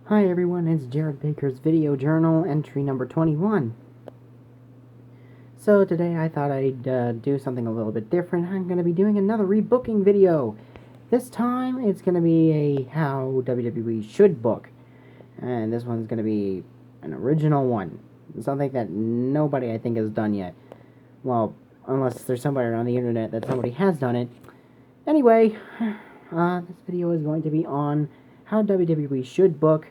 Hi everyone, it's Jared Baker's Video Journal, entry number 21. So today I thought I'd do something a little bit different. I'm going to be doing another rebooking video. This time it's going to be a how WWE should book. And this one's going to be an original one. Something that nobody I think has done yet. Well, unless there's somebody on the internet that somebody has done it. Anyway, this video is going to be on how WWE should book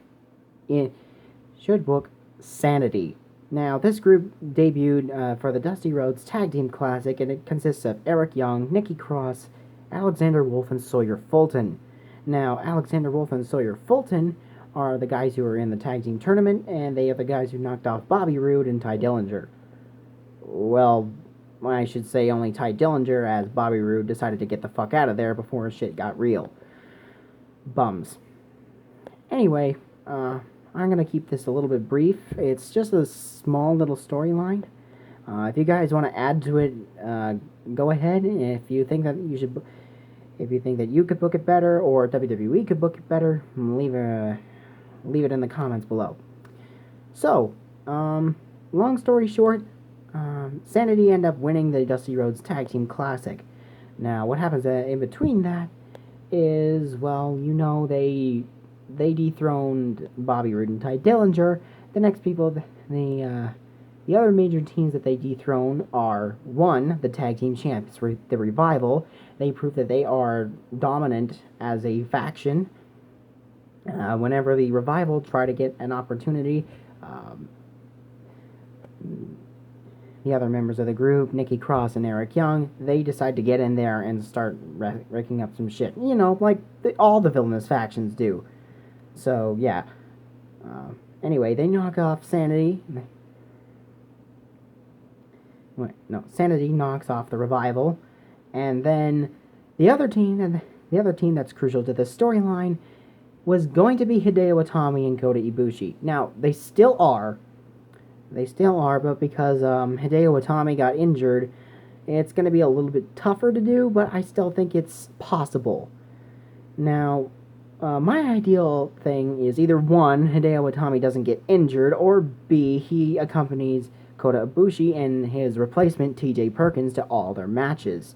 SanITY. Now, this group debuted for the Dusty Rhodes Tag Team Classic, and it consists of Eric Young, Nikki Cross, Alexander Wolf, and Sawyer Fulton. Now, Alexander Wolf and Sawyer Fulton are the guys who are in the tag team tournament, and they are the guys who knocked off Bobby Roode and Ty Dillinger. Well, I should say only Ty Dillinger, as Bobby Roode decided to get the fuck out of there before shit got real. Bums. Anyway, I'm going to keep this a little bit brief. It's just a small little storyline. If you guys want to add to it, go ahead. If you think that you should, if you think that you could book it better or WWE could book it better, leave it in the comments below. So, long story short, SanITY end up winning the Dusty Rhodes Tag Team Classic. Now, what happens in between that is, well, you know, they dethroned Bobby Roode and Ty Dillinger. The next people, the other major teams that they dethrone are, one, the tag team champs, the Revival. They prove that they are dominant as a faction. Whenever the Revival try to get an opportunity, the other members of the group, Nikki Cross and Eric Young, they decide to get in there and start wrecking up some shit. You know, like all the villainous factions do. So, yeah. Anyway, they knock off SanITY. SanITY knocks off the Revival. And then the other team that's crucial to this storyline was going to be Hideo Itami and Kota Ibushi. Now, they still are, but because Hideo Itami got injured, it's going to be a little bit tougher to do, but I still think it's possible. Now, my ideal thing is either one, Hideo Itami doesn't get injured, or B, he accompanies Kota Ibushi and his replacement TJ Perkins to all their matches.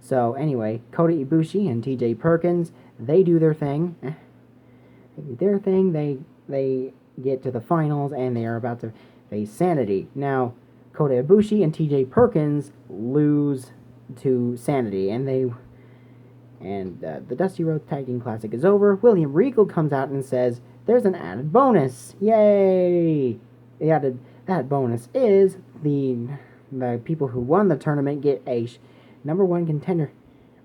So anyway, Kota Ibushi and TJ Perkins, they do their thing. They get to the finals, and they are about to face SanITY. Now, Kota Ibushi and TJ Perkins lose to SanITY, and the Dusty Rhodes Tag Team Classic is over. William Regal comes out and says, there's an added bonus. Yay! That bonus is the people who won the tournament get a number one contender,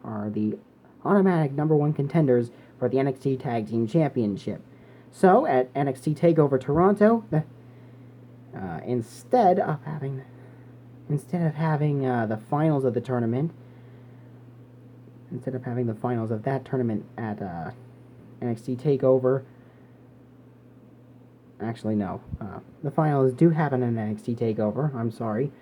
are the automatic number one contenders for the NXT Tag Team Championship. So, at NXT TakeOver Toronto, instead of having the finals of the tournament, instead of having the finals of that tournament at NXT TakeOver, actually no, the finals do happen in NXT TakeOver. I'm sorry,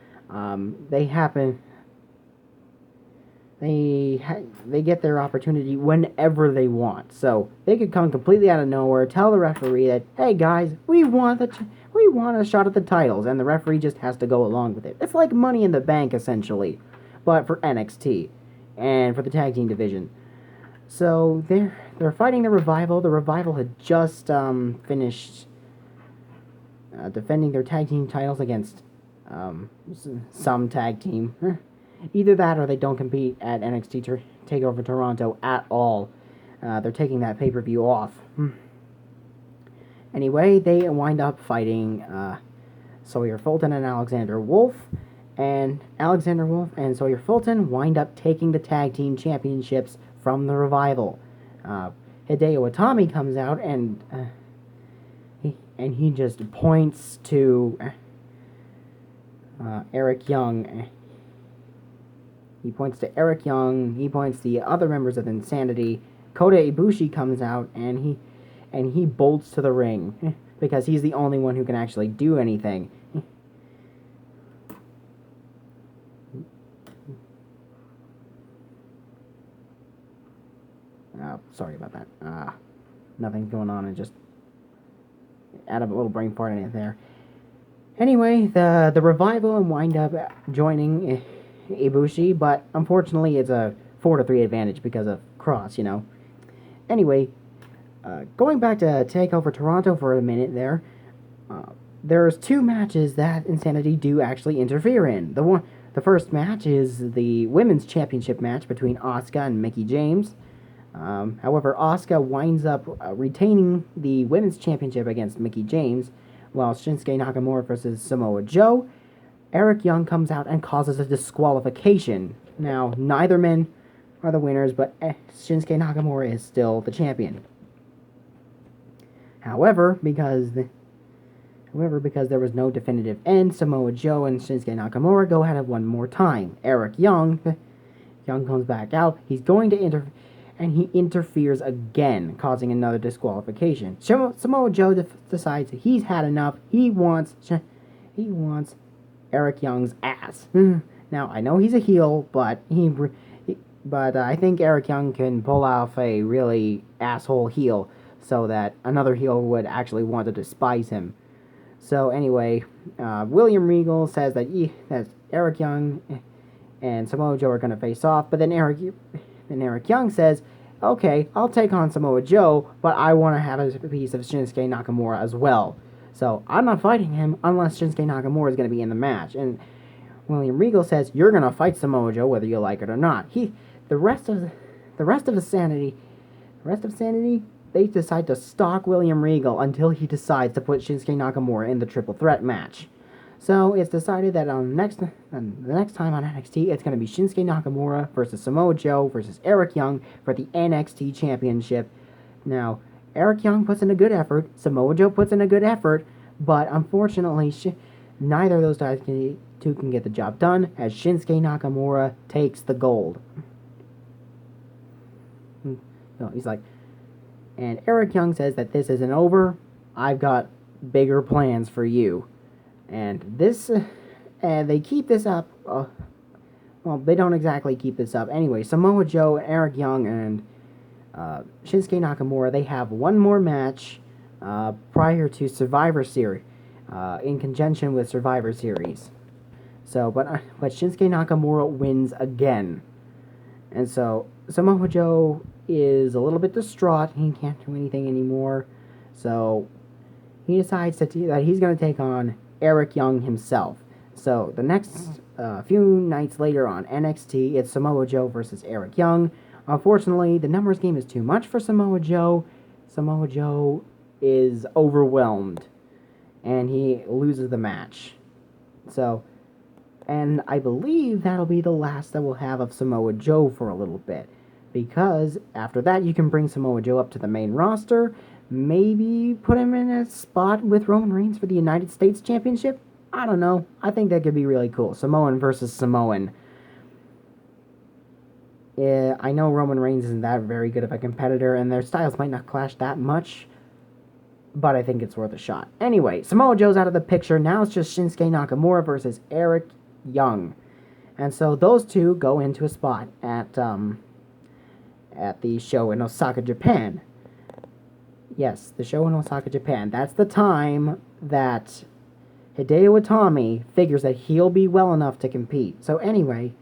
They get their opportunity whenever they want. So they could come completely out of nowhere, tell the referee that, hey guys, we want a shot at the titles, and the referee just has to go along with it. It's like Money in the Bank, essentially, but for NXT and for the tag team division. So they're fighting the Revival. The Revival had just finished defending their tag team titles against some tag team. Either that or they don't compete at NXT TakeOver Toronto at all. They're taking that pay-per-view off. Anyway, they wind up fighting Sawyer Fulton and Alexander Wolf. And Alexander Wolf and Sawyer Fulton wind up taking the tag team championships from the Revival. Hideo Itami comes out and he just points to Eric Young. He points to Eric Young. He points to the other members of Insanity. Kota Ibushi comes out and he bolts to the ring because he's the only one who can actually do anything. Sorry about that. Nothing's going on. Add a little brain fart in it there. Anyway, the revival wind up joining Ibushi, but unfortunately it's a 4-3 advantage because of Cross, you know. Anyway, going back to TakeOver Toronto for a minute there, there's two matches that Insanity do actually interfere in. The first match is the women's championship match between Asuka and Mickie James. However, Asuka winds up retaining the women's championship against Mickie James, while Shinsuke Nakamura versus Samoa Joe. Eric Young comes out and causes a disqualification. Now, neither men are the winners, but Shinsuke Nakamura is still the champion. However, because there was no definitive end, Samoa Joe and Shinsuke Nakamura go at it one more time. Eric Young comes back out. He's going to and he interferes again, causing another disqualification. Samoa Joe decides he's had enough. He wants Eric Young's ass. Now, I know he's a heel, but I think Eric Young can pull off a really asshole heel so that another heel would actually want to despise him. So anyway, William Regal says that Eric Young and Samoa Joe are going to face off, but then Eric Young says, okay, I'll take on Samoa Joe, but I want to have a piece of Shinsuke Nakamura as well. So I'm not fighting him unless Shinsuke Nakamura is going to be in the match. And William Regal says, you're going to fight Samoa Joe whether you like it or not. The rest of Sanity, they decide to stalk William Regal until he decides to put Shinsuke Nakamura in the triple threat match. So it's decided that the next time on NXT, it's going to be Shinsuke Nakamura versus Samoa Joe versus Eric Young for the NXT Championship. Now, Eric Young puts in a good effort, Samoa Joe puts in a good effort, but unfortunately, neither of those guys can get the job done, as Shinsuke Nakamura takes the gold. So he's like, and Eric Young says that this isn't over. I've got bigger plans for you. And this, they keep this up. Well, they don't exactly keep this up. Anyway, Samoa Joe, Eric Young, and Shinsuke Nakamura, they have one more match prior to Survivor Series, in conjunction with Survivor Series. So, but Shinsuke Nakamura wins again. And so, Samoa Joe is a little bit distraught. He can't do anything anymore. So, he decides that he's going to take on Eric Young himself. So, the next few nights later on NXT, it's Samoa Joe versus Eric Young. Unfortunately, the numbers game is too much for Samoa Joe. Samoa Joe is overwhelmed, and he loses the match. So, and I believe that'll be the last that we'll have of Samoa Joe for a little bit, because after that you can bring Samoa Joe up to the main roster, maybe put him in a spot with Roman Reigns for the United States Championship. I don't know. I think that could be really cool. Samoan versus Samoan. I know Roman Reigns isn't that very good of a competitor, and their styles might not clash that much, but I think it's worth a shot. Anyway, Samoa Joe's out of the picture. Now it's just Shinsuke Nakamura versus Eric Young. And so those two go into a spot at the show in Osaka, Japan. Yes, the show in Osaka, Japan. That's the time that Hideo Itami figures that he'll be well enough to compete. So anyway,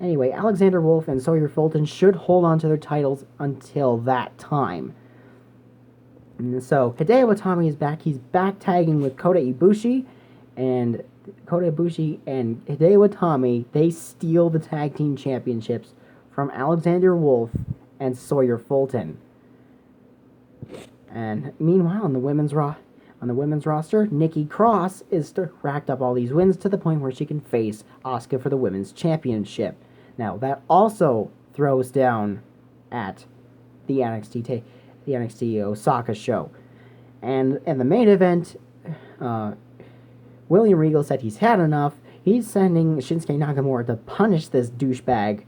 Alexander Wolf and Sawyer Fulton should hold on to their titles until that time. And so Hideo Itami is back. He's back tagging with Kota Ibushi, and Hideo Itami, they steal the tag team championships from Alexander Wolf and Sawyer Fulton. And meanwhile, on the women's roster, Nikki Cross is racked up all these wins to the point where she can face Asuka for the women's championship. Now, that also throws down at the NXT Osaka show. And in the main event, William Regal said he's had enough. He's sending Shinsuke Nakamura to punish this douchebag.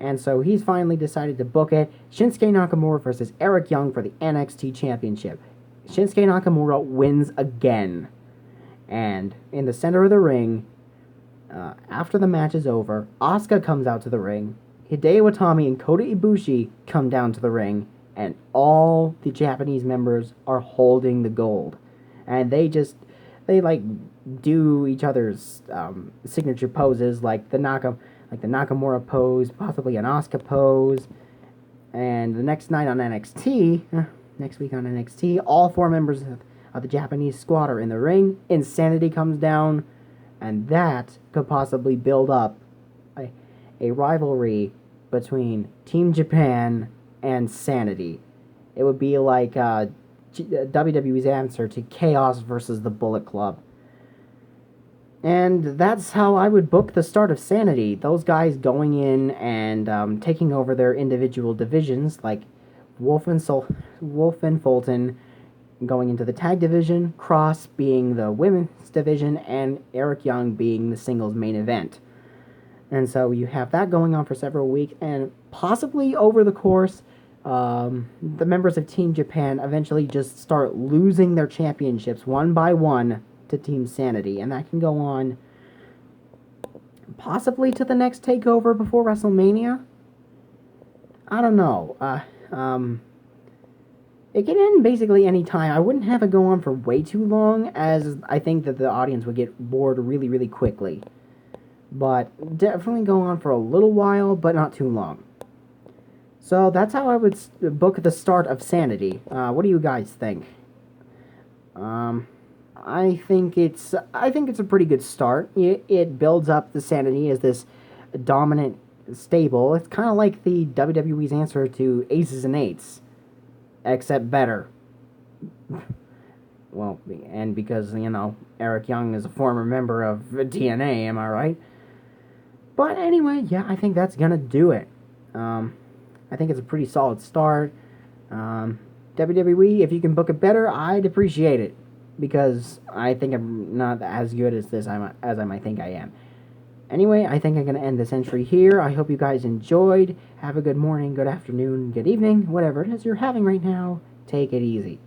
And so he's finally decided to book it. Shinsuke Nakamura versus Eric Young for the NXT Championship. Shinsuke Nakamura wins again. And in the center of the ring, after the match is over, Asuka comes out to the ring. Hideo Itami and Kota Ibushi come down to the ring. and all the Japanese members are holding the gold, and they like do each other's signature poses, like the Nakamura pose, possibly an Asuka pose, and the next night on NXT, next week on NXT, all four members of the Japanese squad are in the ring. Insanity comes down, and that could possibly build up a rivalry between Team Japan and Sanity. It would be like WWE's answer to Chaos versus the Bullet Club. And that's how I would book the start of Sanity. Those guys going in and taking over their individual divisions, like Wolf and Fulton going into the tag division, Cross being the women's division, and Eric Young being the singles main event. And so you have that going on for several weeks, and possibly over the course, the members of Team Japan eventually just start losing their championships one by one to Team Sanity, and that can go on possibly to the next takeover before WrestleMania. I don't know. It can end basically any time. I wouldn't have it go on for way too long, as I think that the audience would get bored really, really quickly. But definitely go on for a little while, but not too long. So that's how I would book the start of Sanity. What do you guys think? I think it's a pretty good start. It builds up the Sanity as this dominant stable. It's kind of like the WWE's answer to Aces and Eights, except better. Well, and because, Eric Young is a former member of TNA, am I right? But anyway, yeah, I think that's gonna do it. I think it's a pretty solid start. WWE, if you can book it better, I'd appreciate it, because I think I'm not as good as as I might think I am. Anyway, I think I'm going to end this entry here. I hope you guys enjoyed. Have a good morning, good afternoon, good evening, whatever it is you're having right now. Take it easy.